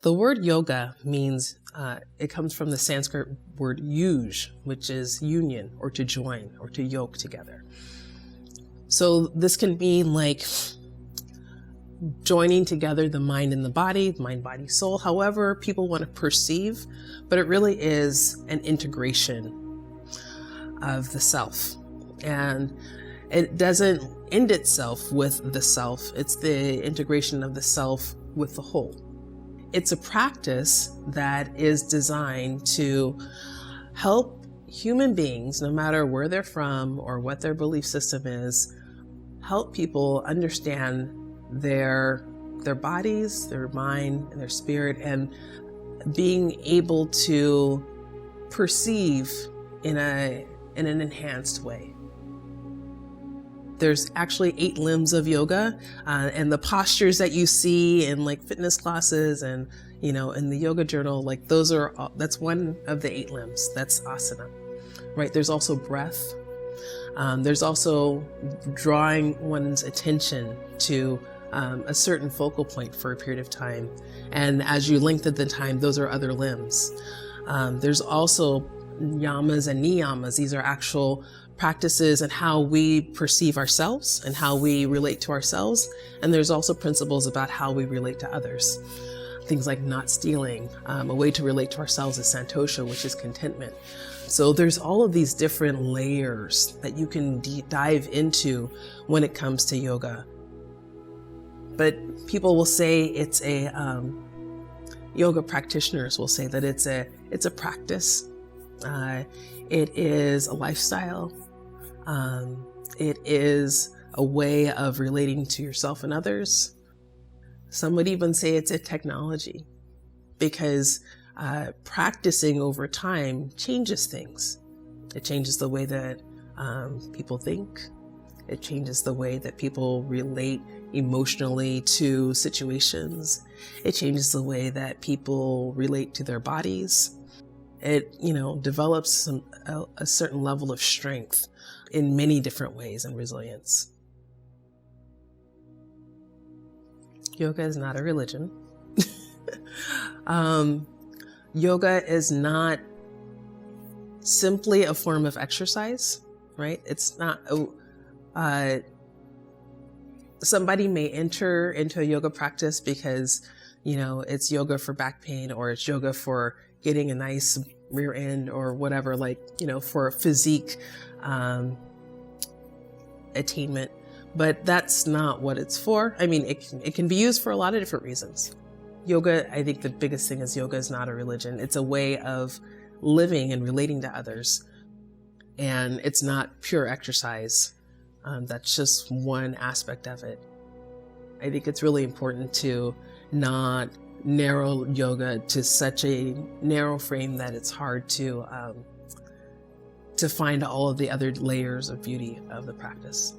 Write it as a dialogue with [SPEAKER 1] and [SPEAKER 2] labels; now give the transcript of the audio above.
[SPEAKER 1] The word yoga means, it comes from the Sanskrit word yuj, which is union or to join or to yoke together. So this can mean like joining together the mind and the body, mind, body, soul, however people want to perceive, but it really is an integration of the self. And it doesn't end itself with the self, it's the integration of the self with the whole. It's a practice that is designed to help human beings, no matter where they're from or what their belief system is, help people understand their bodies, their mind, and their spirit, and being able to perceive in an enhanced way. There's actually 8 limbs of yoga, and the postures that you see in like fitness classes and, you know, in the yoga journal, like that's one of the 8 limbs. That's asana, right? There's also breath. There's also drawing one's attention to a certain focal point for a period of time. And as you lengthen the time, those are other limbs. There's also yamas and niyamas. These are actual practices and how we perceive ourselves and how we relate to ourselves. And there's also principles about how we relate to others. Things like not stealing. A way to relate to ourselves is santosha, which is contentment. So there's all of these different layers that you can dive into when it comes to yoga. But people will say it's yoga practitioners will say that it's a practice. It is a lifestyle. It is a way of relating to yourself and others. Some would even say it's a technology, because practicing over time changes things. It changes the way that people think. It changes the way that people relate emotionally to situations. It changes the way that people relate to their bodies. It, develops a certain level of strength in many different ways and resilience. Yoga is not a religion. Yoga is not simply a form of exercise, right? It's not somebody may enter into a yoga practice because, it's yoga for back pain, or it's yoga for getting a nice rear end, or whatever, for physique attainment. But that's not what it's for. I mean, it can be used for a lot of different reasons. Yoga, I think the biggest thing is yoga is not a religion. It's a way of living and relating to others. And it's not pure exercise. That's just one aspect of it. I think it's really important to not narrow yoga to such a narrow frame that it's hard to find all of the other layers of beauty of the practice.